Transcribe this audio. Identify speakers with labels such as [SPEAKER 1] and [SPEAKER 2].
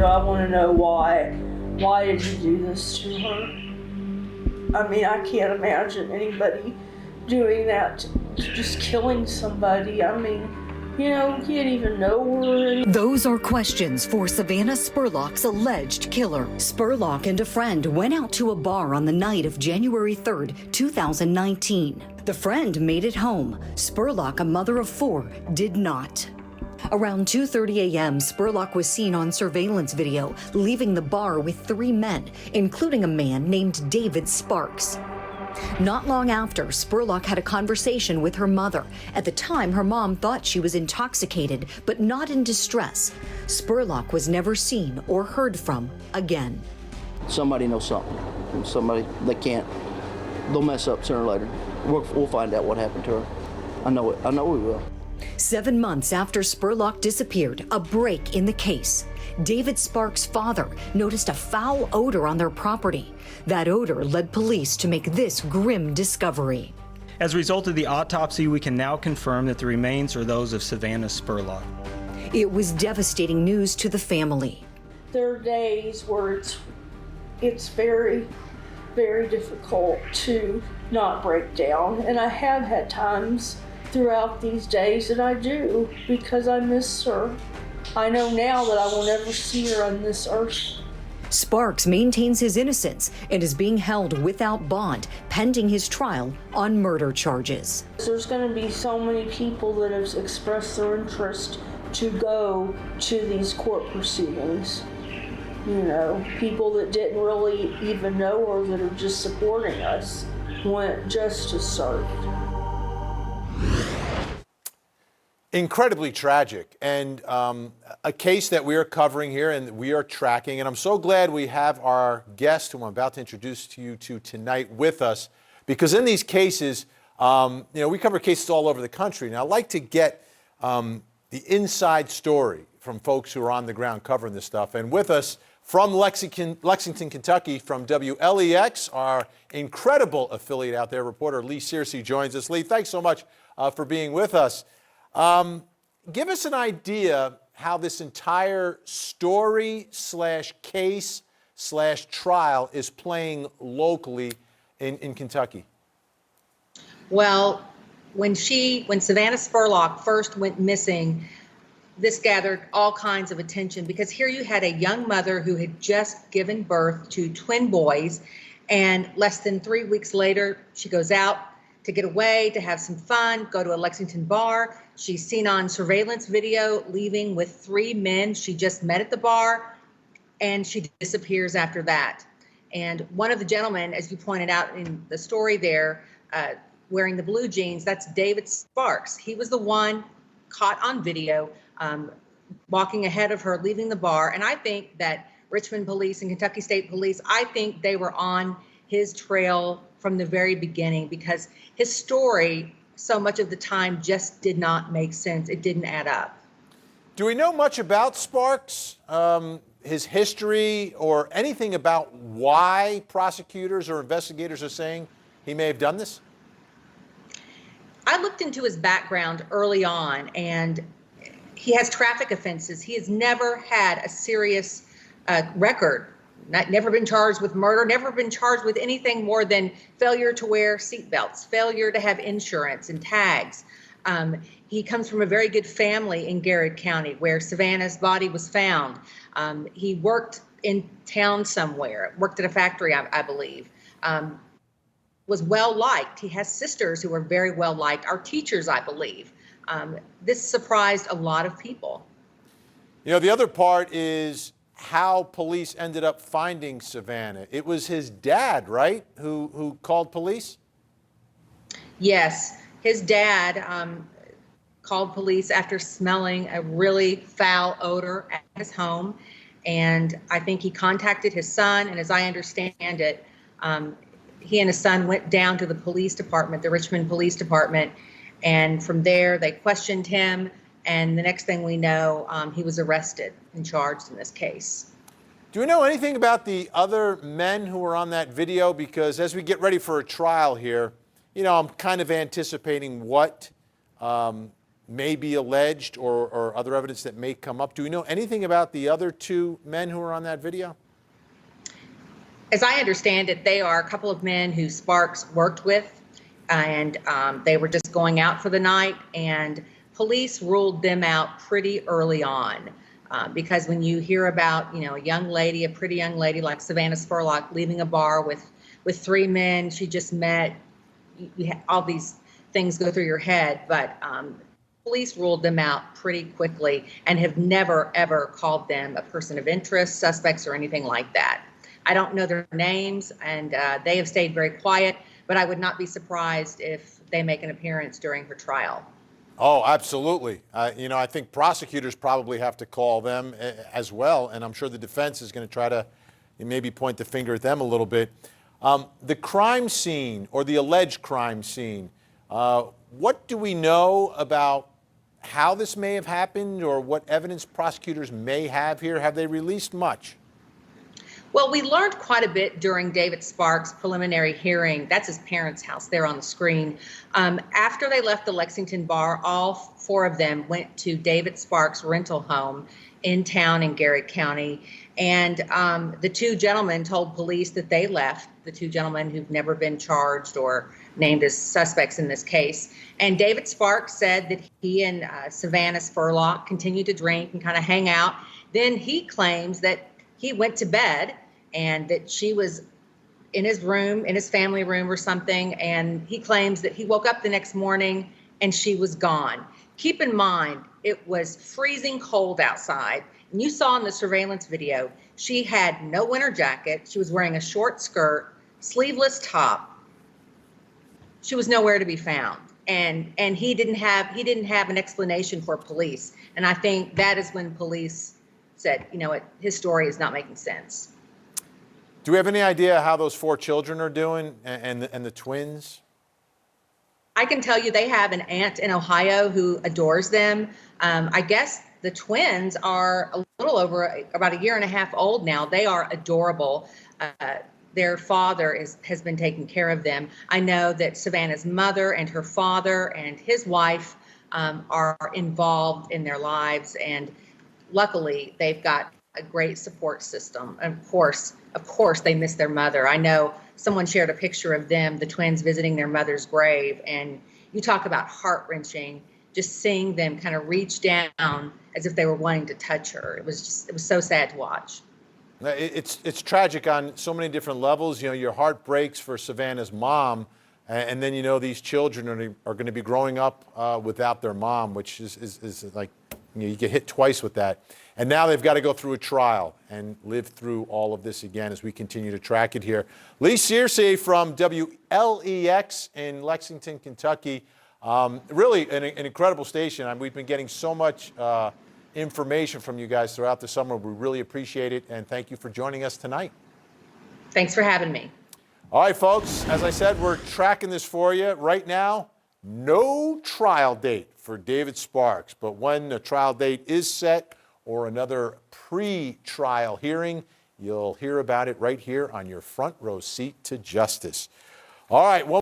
[SPEAKER 1] I want to know why. Why did you do this to her? I mean, I can't imagine anybody doing that, just killing somebody. I mean, you know, you can't even know her.
[SPEAKER 2] Those are questions for Savannah Spurlock's alleged killer. Spurlock and a friend went out to a bar on the night of January 3rd, 2019. The friend made it home. Spurlock, a mother of 4, did not. Around 2:30 a.m., Spurlock was seen on surveillance video leaving the bar with 3 men, including a man named David Sparks. Not long after, Spurlock had a conversation with her mother. At the time, her mom thought she was intoxicated, but not in distress. Spurlock was never seen or heard from again.
[SPEAKER 3] Somebody knows something. Somebody, they'll mess up sooner or later. We'll find out what happened to her. I know it. I know we will.
[SPEAKER 2] 7 months after Spurlock disappeared, a break in the case. David Sparks' father noticed a foul odor on their property. That odor led police to make this grim discovery.
[SPEAKER 4] As a result of the autopsy, we can now confirm that the remains are those of Savannah Spurlock.
[SPEAKER 2] It was devastating news to the family.
[SPEAKER 1] There are days where it's very, very difficult to not break down, and I have had times throughout these days that I do, because I miss her. I know now that I will never see her on this earth.
[SPEAKER 2] Sparks maintains his innocence and is being held without bond, pending his trial on murder charges.
[SPEAKER 1] There's going to be so many people that have expressed their interest to go to these court proceedings. You know, people that didn't really even know her, that are just supporting us, want justice served.
[SPEAKER 5] Incredibly tragic, and a case that we are covering here and we are tracking. And I'm so glad we have our guest, whom I'm about to introduce to you tonight, with us, because in these cases, you know, we cover cases all over the country. And I like to get the inside story from folks who are on the ground covering this stuff. And with us from Lexington, Kentucky, from WLEX, our incredible affiliate out there, reporter Lee Searcy joins us. Lee, thanks so much for being with us. Give us an idea how this entire story / case / trial is playing locally in Kentucky.
[SPEAKER 6] Well, when Savannah Spurlock first went missing, this gathered all kinds of attention, because here you had a young mother who had just given birth to twin boys, and less than 3 weeks later, she goes out to get away, to have some fun, go to a Lexington bar. She's seen on surveillance video leaving with 3 men she just met at the bar, and she disappears after that. And one of the gentlemen, as you pointed out in the story there, wearing the blue jeans, that's David Sparks. He was the one caught on video walking ahead of her, leaving the bar. And I think that Richmond Police and Kentucky State Police, I think they were on his trail from the very beginning, because his story so much of the time just did not make sense. It didn't add up.
[SPEAKER 5] Do we know much about Sparks, his history, or anything about why prosecutors or investigators are saying he may have done this?
[SPEAKER 6] I looked into his background early on, and he has traffic offenses. He has never had a serious record. Never been charged with murder, never been charged with anything more than failure to wear seatbelts, failure to have insurance and tags. He comes from a very good family in Garrett County, where Savannah's body was found. He worked in town somewhere, worked at a factory, I believe. Was well liked. He has sisters who are very well liked, our teachers, I believe. This surprised a lot of people.
[SPEAKER 5] You know, the other part is how police ended up finding Savannah. It was his dad, right, who called police?
[SPEAKER 6] Yes, his dad called police after smelling a really foul odor at his home. And I think he contacted his son, and as I understand it, he and his son went down to the police department, the Richmond Police Department, and from there they questioned him, and the next thing we know, he was arrested and charged in this case.
[SPEAKER 5] Do we know anything about the other men who were on that video? Because as we get ready for a trial here, you know, I'm kind of anticipating what may be alleged or other evidence that may come up. Do we know anything about the other two men who are on that video?
[SPEAKER 6] As I understand it, they are a couple of men who Sparks worked with, and they were just going out for the night, and police ruled them out pretty early on. Because when you hear about, a young lady, a pretty young lady like Savannah Spurlock leaving a bar with three men she just met, all these things go through your head. But police ruled them out pretty quickly and have never, ever called them a person of interest, suspects, or anything like that. I don't know their names, and they have stayed very quiet, but I would not be surprised if they make an appearance during her trial.
[SPEAKER 5] Oh, absolutely. I think prosecutors probably have to call them as well, and I'm sure the defense is going to try to maybe point the finger at them a little bit. The crime scene, or the alleged crime scene, what do we know about how this may have happened, or what evidence prosecutors may have here? Have they released much?
[SPEAKER 6] Well, we learned quite a bit during David Sparks' preliminary hearing. That's his parents' house there on the screen. After they left the Lexington bar, all four of them went to David Sparks' rental home in town in Garrett County. And the two gentlemen told police that they left, the two gentlemen who've never been charged or named as suspects in this case. And David Sparks said that he and Savannah Spurlock continued to drink and kind of hang out. Then he claims that he went to bed and that she was in his room, in his family room or something. And he claims that he woke up the next morning and she was gone. Keep in mind, it was freezing cold outside. And you saw in the surveillance video, she had no winter jacket. She was wearing a short skirt, sleeveless top. She was nowhere to be found. And he didn't have an explanation for police. And I think that is when police said, his story is not making sense.
[SPEAKER 5] Do we have any idea how those four children are doing and the twins?
[SPEAKER 6] I can tell you they have an aunt in Ohio who adores them. I guess the twins are a little over about a year and a half old now. They are adorable. Their father has been taking care of them. I know that Savannah's mother and her father and his wife are involved in their lives, and luckily they've got a great support system. Of course, they miss their mother. I know someone shared a picture of them, the twins, visiting their mother's grave, and you talk about heart-wrenching, just seeing them kind of reach down as if they were wanting to touch her. It was so sad to watch.
[SPEAKER 5] It's tragic on so many different levels. Your heart breaks for Savannah's mom, and then these children are going to be growing up without their mom, which is like, you get hit twice with that. And now they've got to go through a trial and live through all of this again as we continue to track it here. Lee Searcy from WLEX in Lexington, Kentucky. Really an incredible station. We've been getting so much information from you guys throughout the summer. We really appreciate it, and thank you for joining us tonight.
[SPEAKER 6] Thanks for having me.
[SPEAKER 5] All right, folks, as I said, we're tracking this for you. Right now, no trial date for David Sparks, but when the trial date is set or another pre-trial hearing, you'll hear about it right here on your front row seat to justice. All right. Well